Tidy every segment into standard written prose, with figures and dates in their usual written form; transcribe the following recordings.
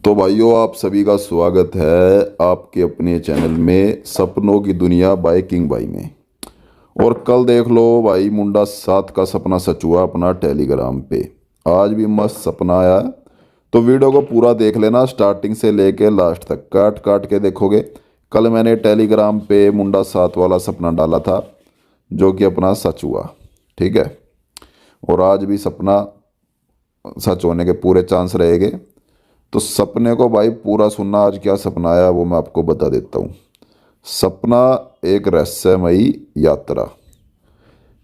तो भाइयों, आप सभी का स्वागत है आपके अपने चैनल में सपनों की दुनिया बाय किंग भाई में। और कल देख लो भाई, मुंडा 7 का सपना सच हुआ अपना टेलीग्राम पे। आज भी मस्त सपना आया। तो वीडियो को पूरा देख लेना, स्टार्टिंग से लेके लास्ट तक काट काट के देखोगे। कल मैंने टेलीग्राम पे मुंडा 7 वाला सपना डाला था जो कि अपना सच हुआ, ठीक है। और आज भी सपना सच होने के पूरे चांस रहेंगे। तो सपने को भाई पूरा सुनना, आज क्या सपना आया वो मैं आपको बता देता हूँ। सपना एक रहस्यमयी यात्रा।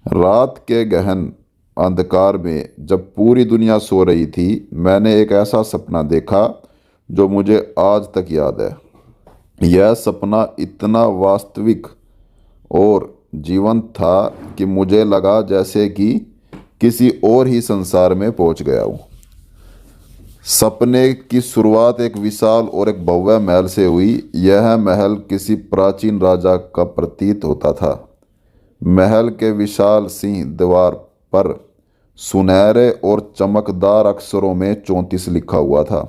रात के गहन अंधकार में जब पूरी दुनिया सो रही थी, मैंने एक ऐसा सपना देखा जो मुझे आज तक याद है। यह सपना इतना वास्तविक और जीवंत था कि मुझे लगा जैसे कि किसी और ही संसार में पहुंच गया हूँ। सपने की शुरुआत एक विशाल और एक भव्य महल से हुई। यह महल किसी प्राचीन राजा का प्रतीत होता था। महल के विशाल सिंह द्वार पर सुनहरे और चमकदार अक्षरों में 34 लिखा हुआ था।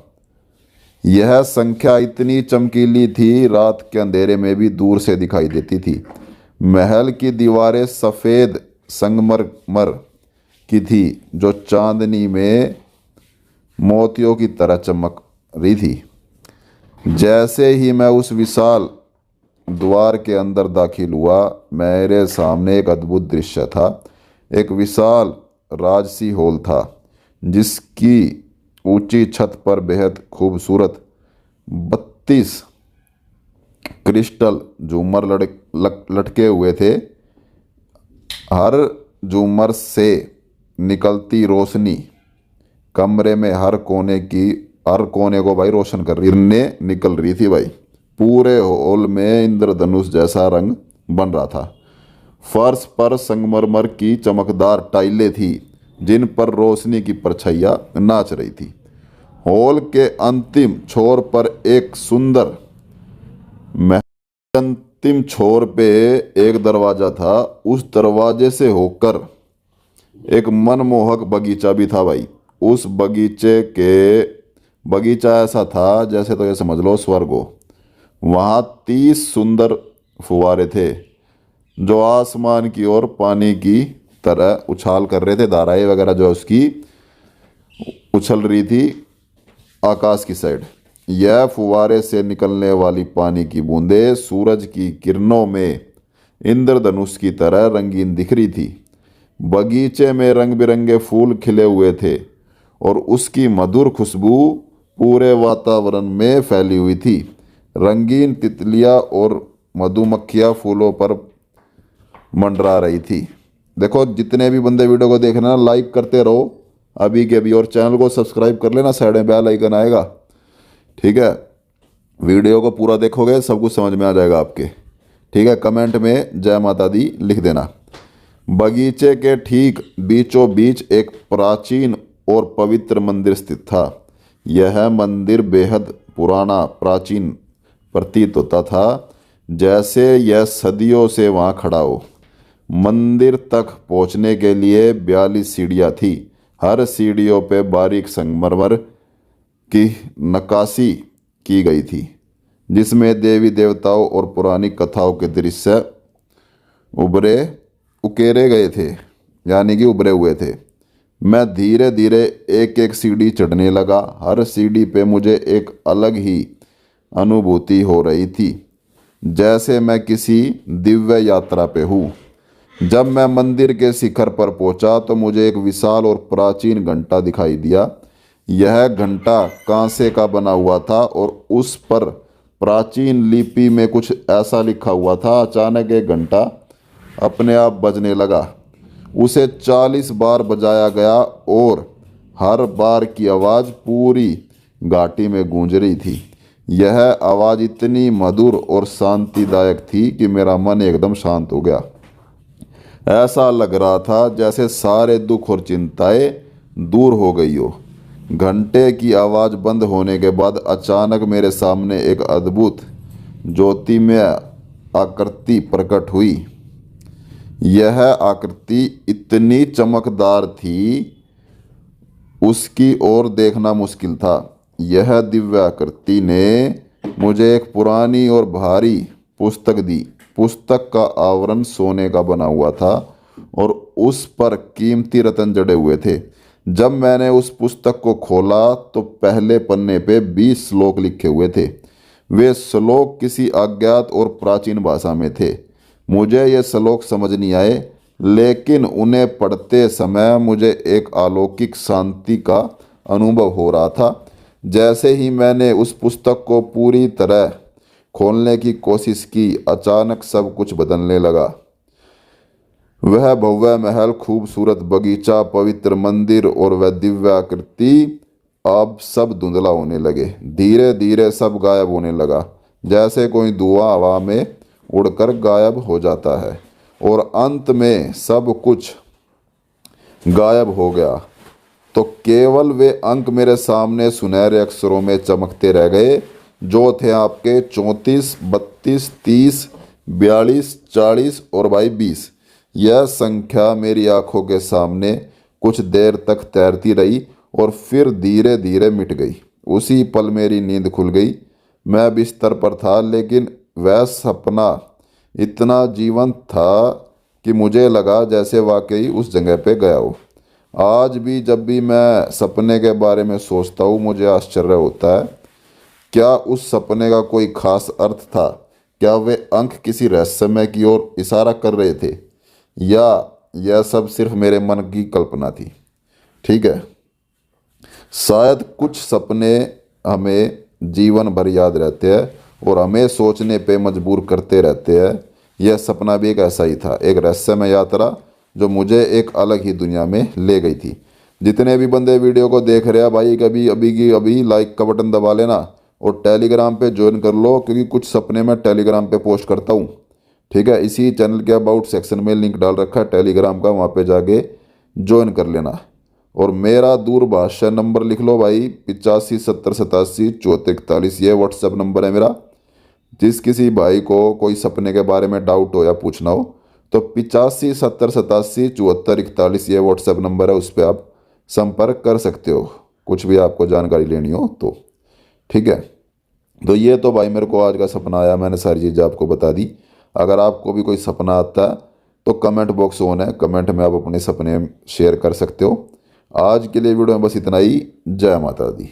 यह संख्या इतनी चमकीली थी, रात के अंधेरे में भी दूर से दिखाई देती थी। महल की दीवारें सफ़ेद संगमरमर की थी जो चांदनी में मोतियों की तरह चमक रही थी। जैसे ही मैं उस विशाल द्वार के अंदर दाखिल हुआ, मेरे सामने एक अद्भुत दृश्य था। एक विशाल राजसी हॉल था जिसकी ऊंची छत पर बेहद खूबसूरत 32 क्रिस्टल झूमर लटके हुए थे। हर झूमर से निकलती रोशनी कमरे में हर कोने को भाई रोशन कर रही निकल रही थी भाई। पूरे हॉल में इंद्रधनुष जैसा रंग बन रहा था। फर्श पर संगमरमर की चमकदार टाइलें थी जिन पर रोशनी की परछाइयाँ नाच रही थी। हॉल के अंतिम छोर पर एक सुंदर अंतिम छोर पे एक दरवाजा था। उस दरवाजे से होकर एक मनमोहक बगीचा भी था भाई। उस बगीचा ऐसा था जैसे, तो ये समझ लो स्वर्ग हो। वहाँ 30 सुंदर फुवारे थे जो आसमान की ओर पानी की तरह उछाल कर रहे थे। धाराएं वगैरह जो उसकी उछल रही थी आकाश की साइड। यह फुवारे से निकलने वाली पानी की बूंदें सूरज की किरणों में इंद्रधनुष की तरह रंगीन दिख रही थी। बगीचे में रंग बिरंगे फूल खिले हुए थे और उसकी मधुर खुशबू पूरे वातावरण में फैली हुई थी। रंगीन तितलियां और मधुमक्खियां फूलों पर मंडरा रही थी। देखो, जितने भी बंदे वीडियो को देख रहे हैं, लाइक करते रहो अभी के अभी, और चैनल को सब्सक्राइब कर लेना, साइड में बेल आइकन आएगा, ठीक है। वीडियो को पूरा देखोगे सब कुछ समझ में आ जाएगा आपके, ठीक है। कमेंट में जय माता दी लिख देना। बगीचे के ठीक बीचों बीच एक प्राचीन और पवित्र मंदिर स्थित था। यह मंदिर बेहद पुराना प्राचीन प्रतीत होता था, जैसे यह सदियों से वहाँ खड़ा हो। मंदिर तक पहुँचने के लिए 42 सीढ़ियाँ थी। हर सीढ़ियों पे बारीक संगमरमर की नक्काशी की गई थी जिसमें देवी देवताओं और पुरानी कथाओं के दृश्य उकेरे गए थे, यानी कि उभरे हुए थे। मैं धीरे धीरे एक एक सीढ़ी चढ़ने लगा। हर सीढ़ी पे मुझे एक अलग ही अनुभूति हो रही थी, जैसे मैं किसी दिव्य यात्रा पे हूँ। जब मैं मंदिर के शिखर पर पहुंचा तो मुझे एक विशाल और प्राचीन घंटा दिखाई दिया। यह घंटा कांसे का बना हुआ था और उस पर प्राचीन लिपि में कुछ ऐसा लिखा हुआ था। अचानक एक घंटा अपने आप बजने लगा। उसे 40 बार बजाया गया और हर बार की आवाज़ पूरी घाटी में गूंज रही थी। यह आवाज़ इतनी मधुर और शांतिदायक थी कि मेरा मन एकदम शांत हो गया। ऐसा लग रहा था जैसे सारे दुख और चिंताएं दूर हो गई हो। घंटे की आवाज़ बंद होने के बाद अचानक मेरे सामने एक अद्भुत ज्योतिमय आकृति प्रकट हुई। यह आकृति इतनी चमकदार थी उसकी ओर देखना मुश्किल था। यह दिव्याकृति ने मुझे एक पुरानी और भारी पुस्तक दी। पुस्तक का आवरण सोने का बना हुआ था और उस पर कीमती रत्न जड़े हुए थे। जब मैंने उस पुस्तक को खोला तो पहले पन्ने पे 20 श्लोक लिखे हुए थे। वे श्लोक किसी अज्ञात और प्राचीन भाषा में थे। मुझे ये श्लोक समझ नहीं आए, लेकिन उन्हें पढ़ते समय मुझे एक अलौकिक शांति का अनुभव हो रहा था। जैसे ही मैंने उस पुस्तक को पूरी तरह खोलने की कोशिश की, अचानक सब कुछ बदलने लगा। वह भव्य महल, खूबसूरत बगीचा, पवित्र मंदिर और वह दिव्याकृति अब सब धुंधला होने लगे। धीरे धीरे सब गायब होने लगा, जैसे कोई धुआं हवा में उड़कर गायब हो जाता है, और अंत में सब कुछ गायब हो गया तो केवल वे अंक मेरे सामने सुनहरे अक्षरों में चमकते रह गए, जो थे आपके 34, 32, 30, 42, 40 और भाई 20। यह संख्या मेरी आंखों के सामने कुछ देर तक तैरती रही और फिर धीरे धीरे मिट गई। उसी पल मेरी नींद खुल गई। मैं बिस्तर पर था, लेकिन वह सपना इतना जीवंत था कि मुझे लगा जैसे वाकई उस जगह पे गया हो। आज भी जब भी मैं सपने के बारे में सोचता हूँ, मुझे आश्चर्य होता है। क्या उस सपने का कोई खास अर्थ था? क्या वे अंक किसी रहस्यमय की ओर इशारा कर रहे थे, या यह सब सिर्फ मेरे मन की कल्पना थी? ठीक है, शायद कुछ सपने हमें जीवन भर याद रहते हैं और हमें सोचने पे मजबूर करते रहते हैं। यह सपना भी एक ऐसा ही था, एक रहस्यमय यात्रा जो मुझे एक अलग ही दुनिया में ले गई थी। जितने भी बंदे वीडियो को देख रहे हैं भाई, कभी अभी की अभी लाइक का बटन दबा लेना और टेलीग्राम पे ज्वाइन कर लो, क्योंकि कुछ सपने मैं टेलीग्राम पे पोस्ट करता हूँ। ठीक है, इसी चैनल के अबाउट सेक्शन में लिंक डाल रखा है टेलीग्राम का, वहाँ पे जाके ज्वाइन कर लेना। और मेरा दूरभाष नंबर लिख लो भाई, 85 70 87 74 41, ये व्हाट्सएप नंबर है मेरा। जिस किसी भाई को कोई सपने के बारे में डाउट हो या पूछना हो तो 85 70 87 74 41 ये व्हाट्सएप नंबर है, उस पर आप संपर्क कर सकते हो, कुछ भी आपको जानकारी लेनी हो तो। ठीक है, तो ये तो भाई मेरे को आज का सपना आया, मैंने सारी चीज़ें आपको बता दी। अगर आपको भी कोई सपना आता है तो कमेंट बॉक्स ऑन है, कमेंट में आप अपने सपने शेयर कर सकते हो। आज के लिए वीडियो में बस इतना ही। जय माता दी।